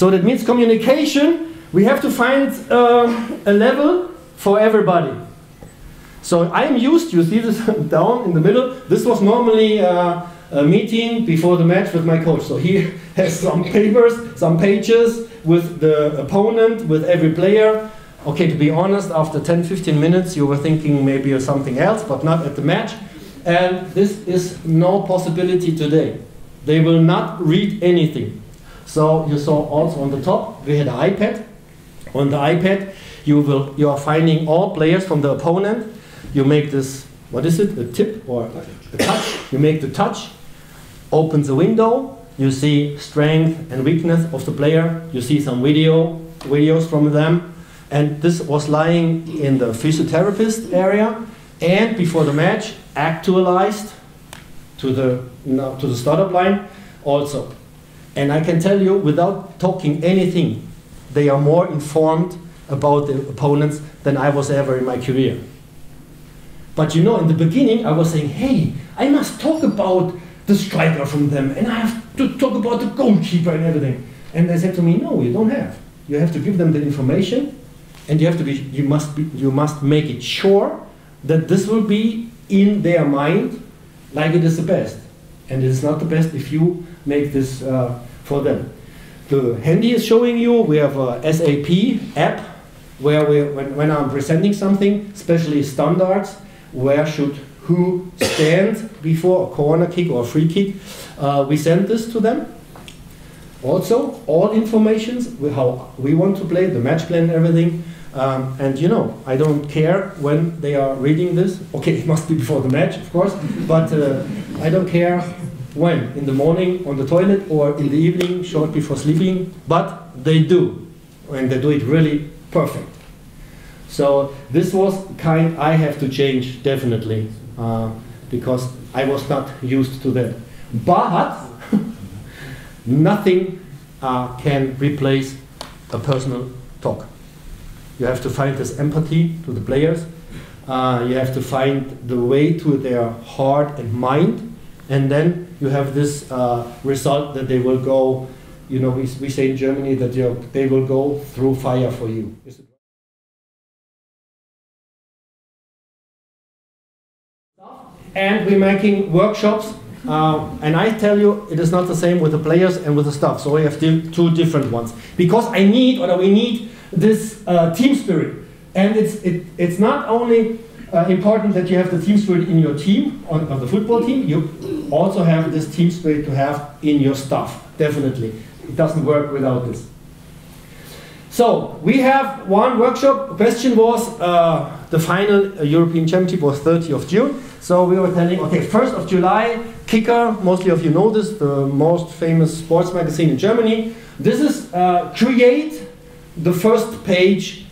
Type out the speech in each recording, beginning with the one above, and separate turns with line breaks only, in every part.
So that means communication, we have to find a level for everybody. So I'm used, you see this down in the middle, this was normally a meeting before the match with my coach. So he has some papers, some pages with the opponent, with every player. Okay, to be honest, after 10-15 minutes you were thinking maybe of something else, but not at the match. And this is no possibility today. They will not read anything. So you saw also on the top, we had an iPad. On the iPad, you are finding all players from the opponent. You make this, what is it, a tip or a touch? You make the touch, opens the window, you see strength and weakness of the player, you see some videos from them, and this was lying in the physiotherapist area, and before the match, actualized to the startup line also. And I can tell you, without talking anything, they are more informed about the opponents than I was ever in my career. But you know, in the beginning, I was saying, hey, I must talk about the striker from them, and I have to talk about the goalkeeper and everything. And they said to me, no, you don't have. You have to give them the information, and you must make it sure that this will be in their mind like it is the best. And it is not the best if you make this for them. The handy is showing you, we have a SAP app, where when I'm presenting something, especially standards, where should who stand before a corner kick or a free kick, we send this to them. Also, all informations, how we want to play, the match plan and everything. And you know, I don't care when they are reading this. Okay, it must be before the match, of course, but I don't care when, in the morning, on the toilet, or in the evening, short before sleeping, but they do, and they do it really perfect. So this was I have to change, definitely, because I was not used to that. But nothing can replace a personal talk. You have to find this empathy to the players. You have to find the way to their heart and mind. And then you have this result that they will go, you know, we say in Germany that they will go through fire for you. And we're making workshops. And I tell you, it is not the same with the players and with the staff. So we have two different ones. Because we need this team spirit. And it's not only important that you have the team spirit in your team, on the football team, you also have this team spirit to have in your staff, definitely. It doesn't work without this. So, we have one workshop. The question was, the final European Championship was 30th of June. So we were telling, okay, 1st of July, Kicker, mostly of you know this, the most famous sports magazine in Germany. This is create the first page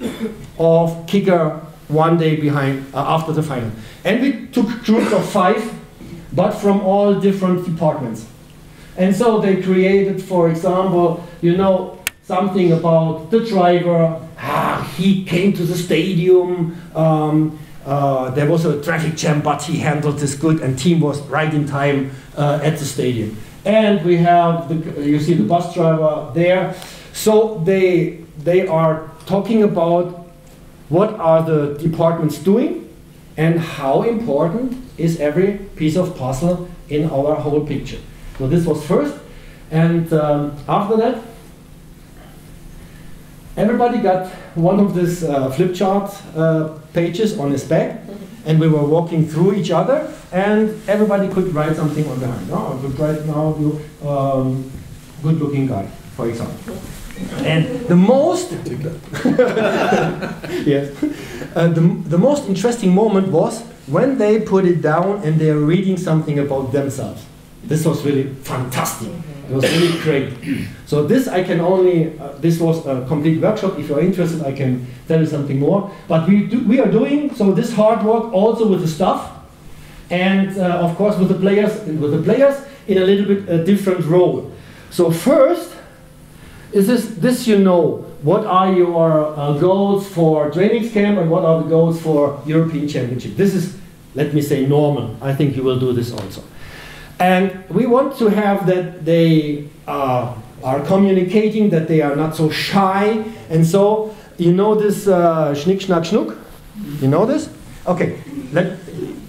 of Kicker one day after the final. And we took groups of 5, but from all different departments. And so they created, for example, you know, something about the driver. He came to the stadium. There was a traffic jam, but he handled this good, and team was right in time at the stadium. And we have, you see the bus driver there. So they are talking about what are the departments doing and how important is every piece of puzzle in our whole picture. So this was first, and after that, everybody got one of these flip chart pages on his back, and we were walking through each other, and everybody could write something on behind. I could write now, good-looking guy, for example. And the most, yes, the most interesting moment was when they put it down and they are reading something about themselves. This was really fantastic. It was really great. So this I can only, this was a complete workshop. If you're interested, I can tell you something more. But we are doing so this hard work also with the staff, and of course with the players, in a little bit a different role. So first, is this you know, what are your goals for training camp and what are the goals for European Championship? This is, let me say, normal. I think you will do this also. And we want to have that they are communicating, that they are not so shy. And so, you know this Schnick, Schnack, Schnuck? You know this? Okay,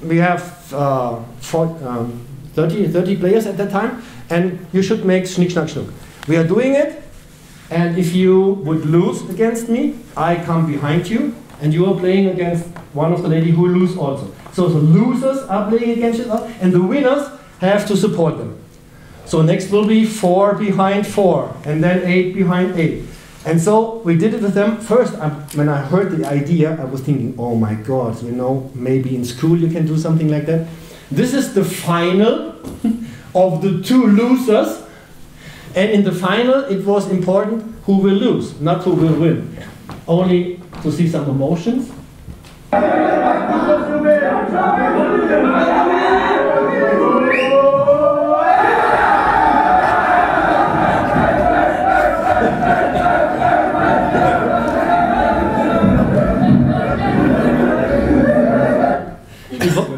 we have 30 players at that time, and you should make Schnick, Schnack, Schnuck. We are doing it, and if you would lose against me, I come behind you, and you are playing against one of the ladies who lose also. So the losers are playing against each other, and the winners have to support them. So next will be 4 behind 4, and then 8 behind 8. And so we did it with them. First, when I heard the idea, I was thinking, oh my God, you know, maybe in school you can do something like that. This is the final of the 2 losers. And in the final, it was important who will lose, not who will win. Only to see some emotions.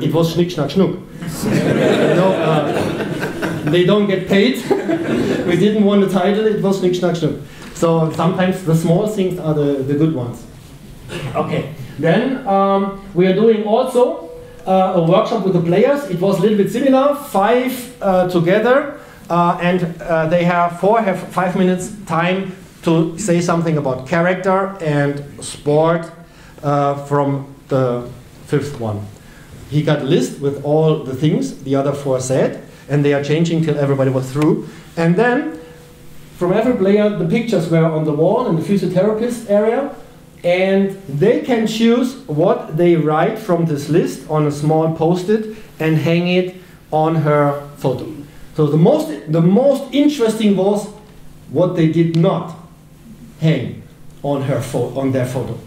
It was Schnick, Schnack, Schnuck. You know, they don't get paid. We didn't want the title, it was Schnick, Schnack, Schnuck. So sometimes the small things are the good ones. Okay, then we are doing also a workshop with the players. It was a little bit similar, 5 together, and they have 5 minutes time to say something about character and sport from the 5th one. He got a list with all the things the other 4 said, and they are changing till everybody was through. And then, from every player, the pictures were on the wall in the physiotherapist area, and they can choose what they write from this list on a small post-it and hang it on her photo. So the most interesting was what they did not hang on their photo.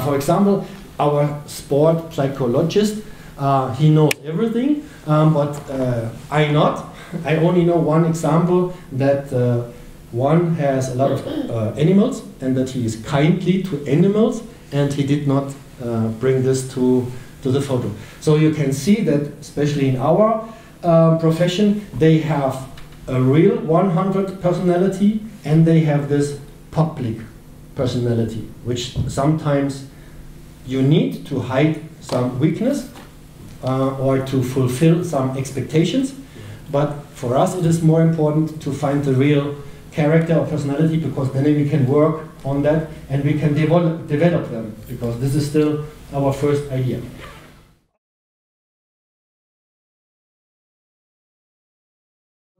For example, our sport psychologist, he knows everything, but I not. I only know one example, that one has a lot of animals, and that he is kindly to animals, and he did not bring this to the photo. So you can see that, especially in our profession, they have a real 100 personality, and they have this public personality, which sometimes you need to hide some weakness or to fulfill some expectations. But for us it is more important to find the real character or personality, because then we can work on that and we can develop them, because this is still our first idea.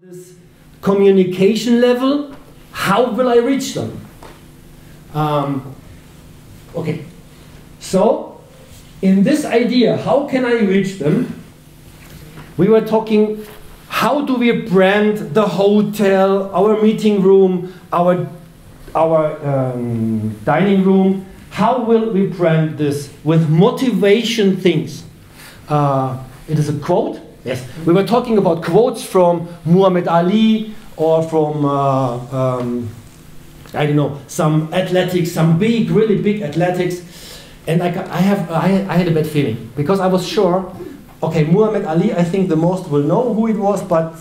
This communication level, how will I reach them? Okay. So, in this idea, how can I reach them? We were talking, how do we brand the hotel, our meeting room, our dining room? How will we brand this with motivation things? It is a quote. Yes, we were talking about quotes from Muhammad Ali, or from I don't know, some athletics, some big, really big athletics. And I had a bad feeling, because I was sure, okay, Muhammad Ali, I think the most will know who it was, but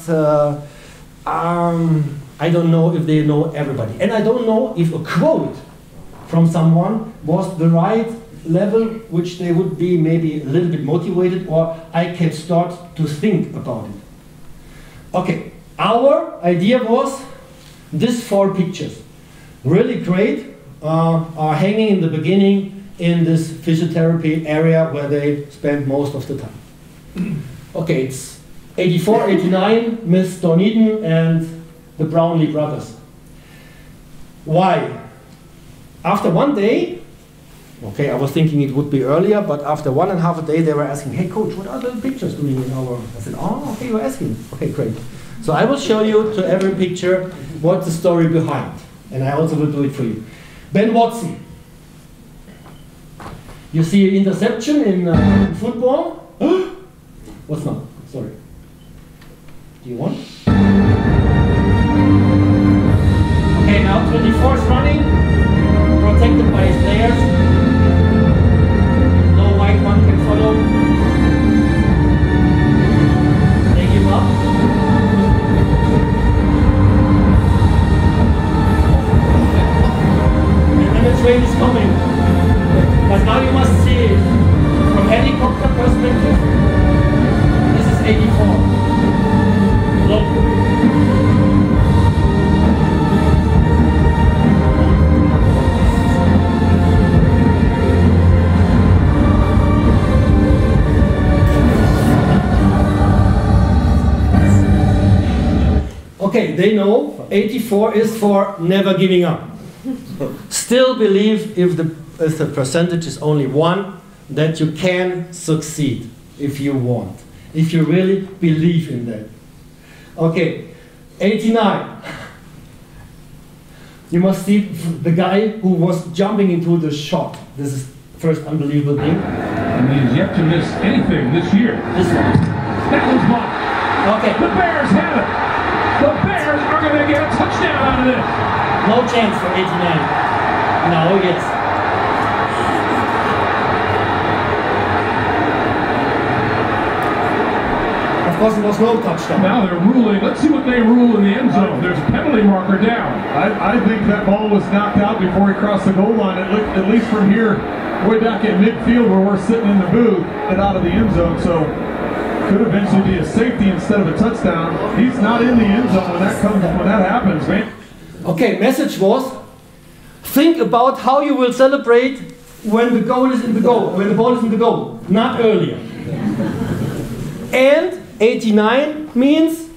I don't know if they know everybody. And I don't know if a quote from someone was the right level, which they would be maybe a little bit motivated, or I can start to think about it. Okay, our idea was these 4 pictures, really great, are hanging in the beginning in this physiotherapy area where they spend most of the time. Okay, it's 84, 89, Miss Dorniden and the Brownlee brothers. Why? After one day, okay, I was thinking it would be earlier, but after 1.5 days they were asking, hey coach, what are the pictures doing in our... I said, oh, okay, you're asking. Okay, great. So I will show you to every picture what's the story behind. And I also will do it for you. Ben Watson. You see interception in football. What's not? Sorry. Do you want? Okay, now 24 is running, protected by his players. No white one can follow. They give up. Okay, they know 84 is for never giving up. Still believe if the percentage is only 1, that you can succeed if you want. If you really believe in that. Okay, 89. You must see the guy who was jumping into the shot. This is the first unbelievable thing.
And he has yet to miss anything this year.
This one.
That was blocked.
Okay.
The Bears have it. The Bears are going to get a touchdown out of this.
No chance for 89. No, yes. Of course, there was no touchdown.
Now they're ruling. Let's see what they rule in the end zone. There's a penalty marker down.
I think that ball was knocked out before he crossed the goal line. It looked, at least from here, way back at midfield where we're sitting in the booth, and out of the end zone. So could eventually be a safety instead of a touchdown. He's not in the end zone when that happens, man.
Okay, message was: think about how you will celebrate when the goal is in the goal, when the ball is in the goal, not earlier. And 89 means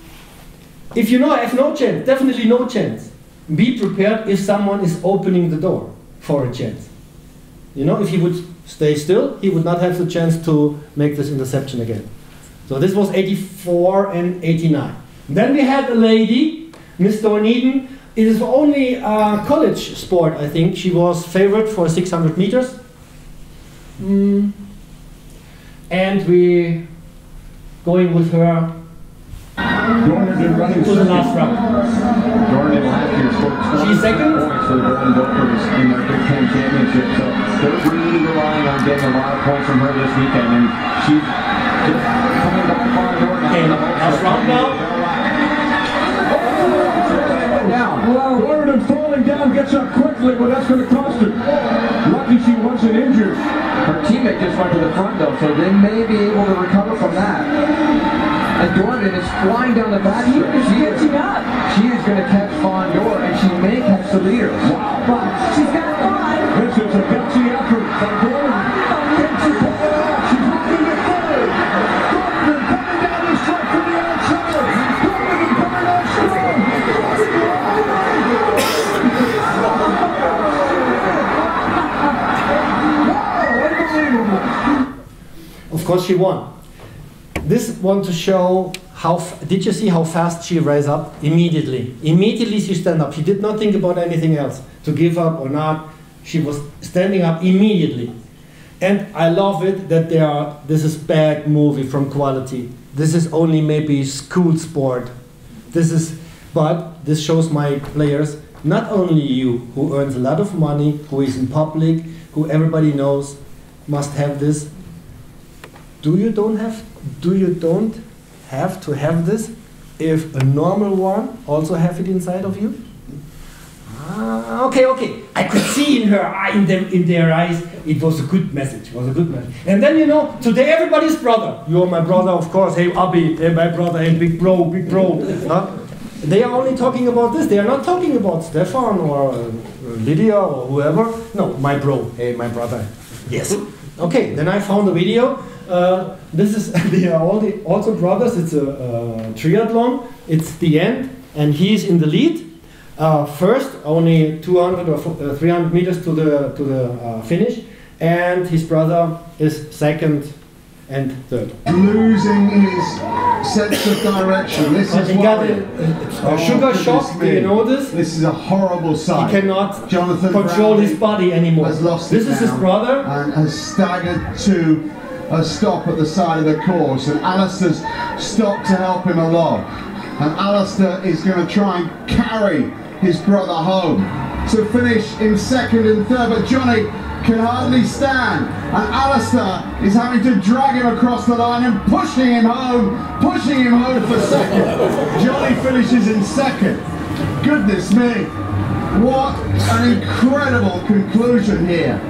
if you know I have no chance, definitely no chance. Be prepared if someone is opening the door for a chance. You know, if he would stay still, he would not have the chance to make this interception again. So this was 84 and 89. Then we had a lady, Miss Dorneden. It is only a college sport, I think. She was favored for 600 meters. And we going with her to the last round.
Dorneden last year scored 20
She's second.
points for the Golden Gophers in their Big Ten championship. So they're really relying on getting a lot of points from her this weekend. And she's just coming back far door now.
Okay, last round now.
Dorneden falling down, gets up quickly, but that's going to cost her. Lucky she wasn't injured.
Her teammate just went to the front though, so they may be able to recover from that. And Dorneden is flying down the back stretch. She is going to catch Fondor, and she may catch the leader. Wow.
But she's got to fly.
This is a gutsy effort from Dorneden. Can she pull it off? She's looking at third. Dorneden coming down the stretch from the outside. Dorneden coming out strong.
Of course she won. This one to show how, did you see how fast she rose up? Immediately. Immediately she stand up. She did not think about anything else, to give up or not. She was standing up immediately. And I love it that this is bad movie from quality. This is only maybe school sport. But this shows my players, not only you, who earns a lot of money, who is in public, who everybody knows, must have this. Do you don't have to have this if a normal one also have it inside of you? Okay. I could see in their eyes it was a good message. And then, you know, today everybody's brother. You are my brother, of course. Hey, Abi, hey, my brother, hey, big bro. Huh? They are only talking about this. They are not talking about Stefan or Lydia or whoever. No, my bro, hey, my brother. Yes. Okay, then I found a video. They are also brothers. It's a triathlon. It's the end, and he's in the lead. First, only 200 or 300 meters to the finish, and his brother is second and third.
Losing his sense of direction. This is
he got a sugar shock. Do you know this?
This is a horrible sight.
He cannot
Jonathan
control
Browning
his body anymore.
has lost
this
it
is his
now
brother.
and has staggered to a stop at the side of the course, and Alistair's stopped to help him along. And Alistair is going to try and carry his brother home to finish in second and third, but Johnny can hardly stand, and Alistair is having to drag him across the line and pushing him home for second. Johnny finishes in second. Goodness me, what an incredible conclusion here.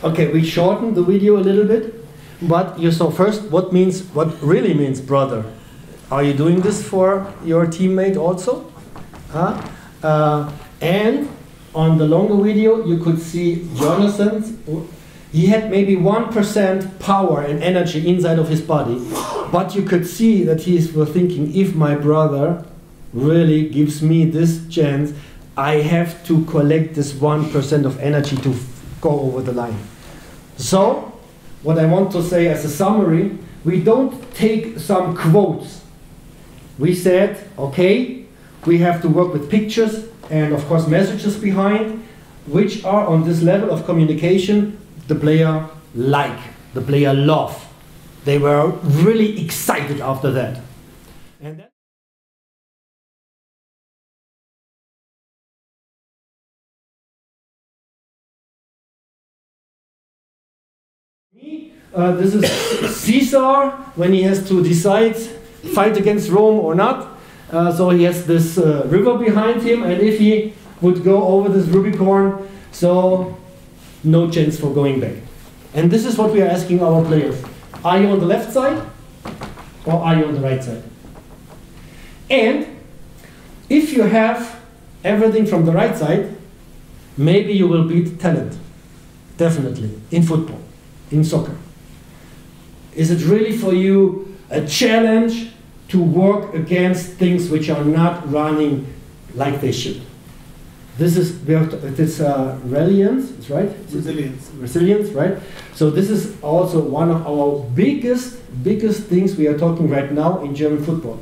Okay, we shortened the video a little bit, but you saw first what really means brother. Are you doing this for your teammate also? And on the longer video, you could see Jonathan's. He had maybe 1% power and energy inside of his body, but you could see that he was thinking, if my brother really gives me this chance. I have to collect this 1% of energy to go over the line. So, what I want to say as a summary, we don't take some quotes. We said, okay, we have to work with pictures and of course messages behind, which are on this level of communication the player like, the player love. They were really excited after that. And that this is Caesar when he has to decide fight against Rome or not. So he has this river behind him, and if he would go over this Rubicon, so no chance for going back. And this is what we are asking our players. Are you on the left side or are you on the right side? And if you have everything from the right side, maybe you will beat talent. Definitely. In football, in soccer. Is it really for you a challenge to work against things which are not running like they should? This is resilience, right? Resilience, right? So this is also one of our biggest things we are talking right now in German football.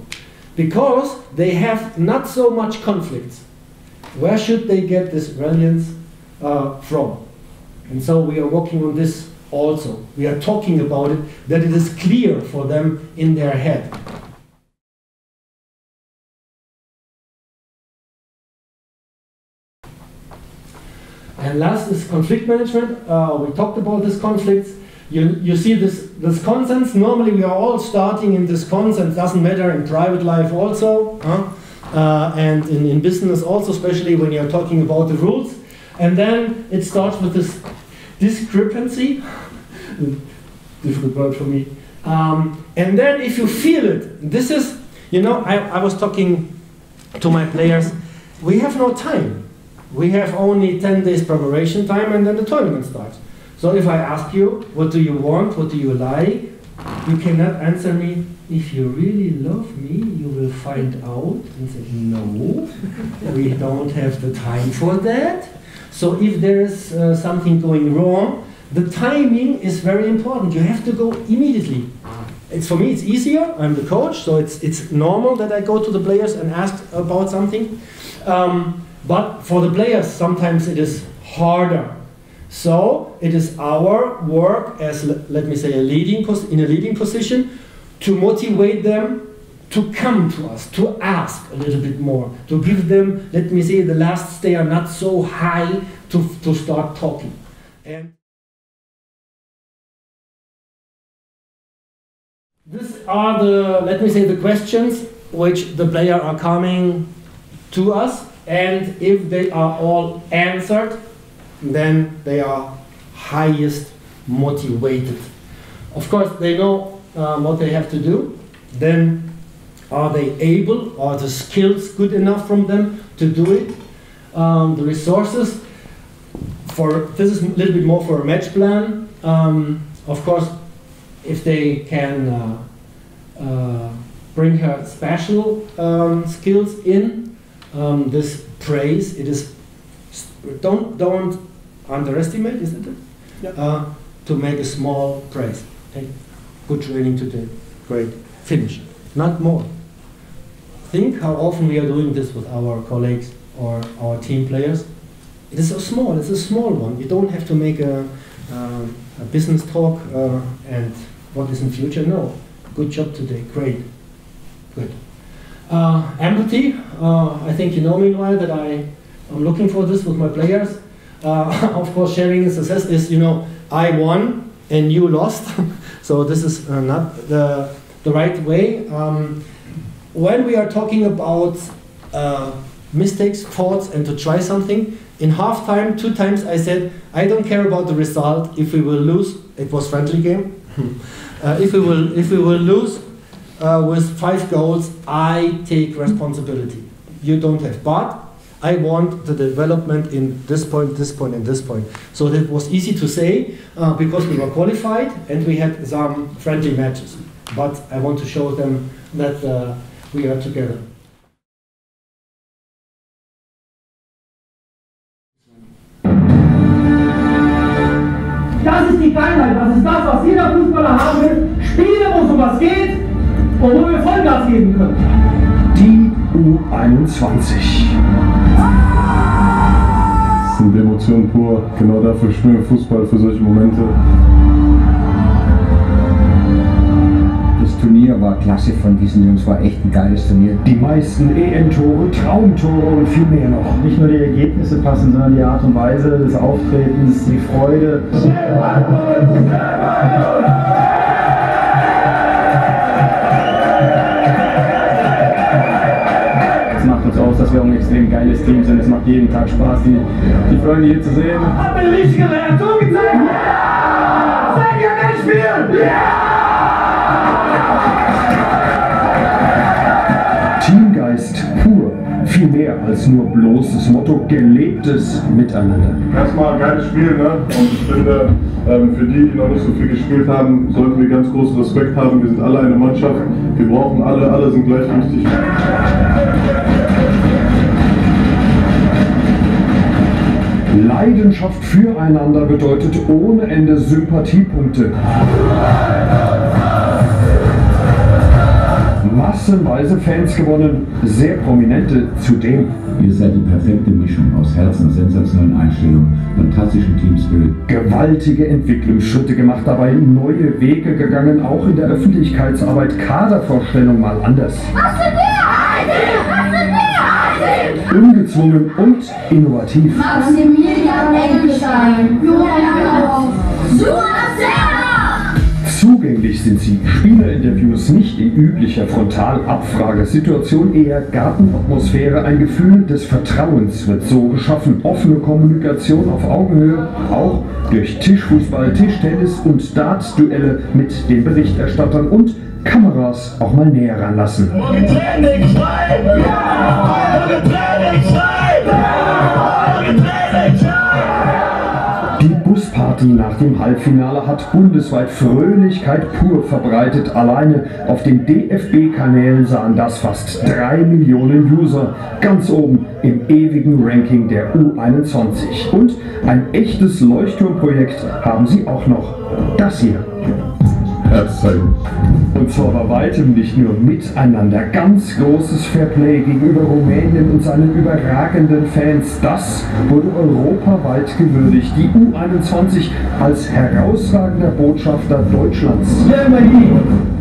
Because they have not so much conflicts. Where should they get this resilience from? And so we are working on this also. We are talking about it, that it is clear for them in their head. And last is conflict management. We talked about this conflicts. You see this consent. Normally we are all starting in this consent. Doesn't matter in private life also, and in business also, especially when you're talking about the rules. And then it starts with this discrepancy. Difficult word for me. And then if you feel it, this is, I was talking to my players. We have no time. We have only 10 days preparation time and then the tournament starts. So if I ask you, what do you want, what do you like, you cannot answer me, if you really love me, you will find out. And say, no, we don't have the time for that. So if there is something going wrong, the timing is very important. You have to go immediately. For me, it's easier. I'm the coach, so it's normal that I go to the players and ask about something. But for the players, sometimes it is harder. So it is our work as, let me say, in a leading position to motivate them to come to us, to ask a little bit more, to give them, let me say, the lasts they are not so high to start talking. And these are the, let me say, the questions which the player are coming to us. And if they are all answered, then they are highest motivated. Of course, they know what they have to do. Then are they able, are the skills good enough from them to do it? The resources, this is a little bit more for a match plan. Of course, if they can bring her special skills in, this praise, it is, don't underestimate, isn't it? Yep. To make a small praise. Hey, good training today, great, finish, not more. Think how often we are doing this with our colleagues or our team players. It is so small, it's a small one. You don't have to make a business talk and what is in future, no. Good job today, great, good. Empathy, I think you know meanwhile that I'm looking for this with my players. Of course, sharing success is, I won and you lost. So this is not the right way. When we are talking about mistakes, faults, and to try something, in halftime, 2 times I said, I don't care about the result. If we will lose, it was friendly game. If we will lose, with 5 goals, I take responsibility. You don't have. But I want the development in this point, and this point. So that was easy to say because we were qualified and we had some friendly matches. But I want to show them that we are together.
die Geilheit, das ist das, was jeder Fußballer haben will. Spiele, wo es um was geht und wo wir Vollgas geben können.
Die U21.
Das sind Emotionen pur, genau dafür spielen wir Fußball, für solche Momente.
Das Turnier war klasse von diesen Jungs, war echt ein geiles Turnier.
Die meisten EM-Tore, Traumtore und viel mehr noch.
Nicht nur die Ergebnisse passen, sondern die Art und Weise des Auftretens, die Freude. Es macht uns aus, dass wir ein extrem geiles Team sind. Es macht jeden Tag Spaß, die Freunde hier zu sehen. Hat mir die richtige Reaktion gezeigt? Ja! Sehr gerne spielen! Ja!
Teamgeist pur, viel mehr als nur bloßes Motto, gelebtes Miteinander.
Erstmal ein geiles Spiel, ne? Und ich finde, für die noch nicht so viel gespielt haben, sollten wir ganz großen Respekt haben. Wir sind alle eine Mannschaft, wir brauchen alle sind gleich wichtig.
Leidenschaft füreinander bedeutet ohne Ende Sympathiepunkte. Massenweise Fans gewonnen, sehr prominente zudem.
Ihr seid die perfekte Mischung aus Herzen, sensationellen Einstellungen, fantastischem Teamspirit.
Gewaltige Entwicklungsschritte gemacht, dabei neue Wege gegangen, auch in der Öffentlichkeitsarbeit, Kadervorstellung mal anders. Ungezwungen und innovativ.
Maximilian Engelstein,
Zugänglich sind sie. Spielerinterviews nicht in üblicher Frontalabfragesituation, eher Gartenatmosphäre. Ein Gefühl des Vertrauens wird so geschaffen. Offene Kommunikation auf Augenhöhe, auch durch Tischfußball, Tischtennis und Darts-Duelle mit den Berichterstattern und Kameras auch mal näher ranlassen. Die Busparty nach dem Halbfinale hat bundesweit Fröhlichkeit pur verbreitet. Alleine auf den DFB-Kanälen sahen das fast 3 Millionen User, ganz oben im ewigen Ranking der U21. Und ein echtes Leuchtturmprojekt haben sie auch noch. Das hier.
Herzzeichen.
Und zwar bei weitem nicht nur miteinander. Ganz großes Fairplay gegenüber Rumänien und seinen überragenden Fans. Das wurde europaweit gewürdigt. Die U21 als herausragender Botschafter Deutschlands.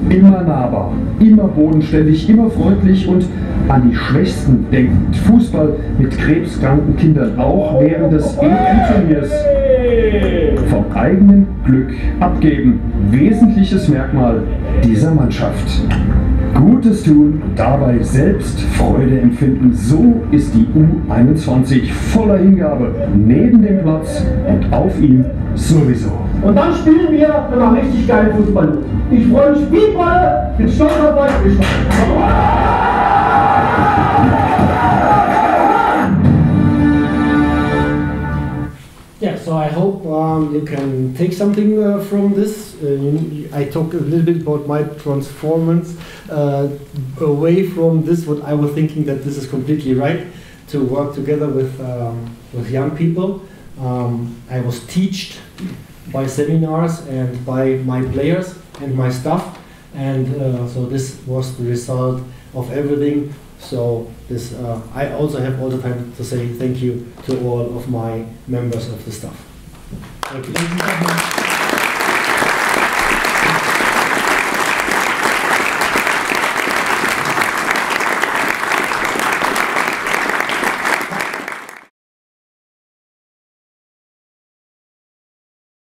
Immer nahbar, immer bodenständig, immer freundlich und an die Schwächsten denkt. Fußball mit krebskranken Kindern auch während des EM-Turniers. Vom eigenen Glück abgeben. Wesentliches Merkmal dieser Mannschaft. Gutes tun und dabei selbst Freude empfinden. So ist die U21 voller Hingabe. Neben dem Platz und auf ihm sowieso.
Und dann spielen wir noch richtig geilen Fußball. Ich freue mich wie Bolle, bin stolz auf euch.
Yeah, so I hope you can take something from this. I talked a little bit about my transformance away from this, what I was thinking that this is completely right, to work together with young people. I was taught by seminars and by my players and my staff, and so this was the result of everything. So this, I also have all the time to say thank you to all of my members of the staff. Thank you.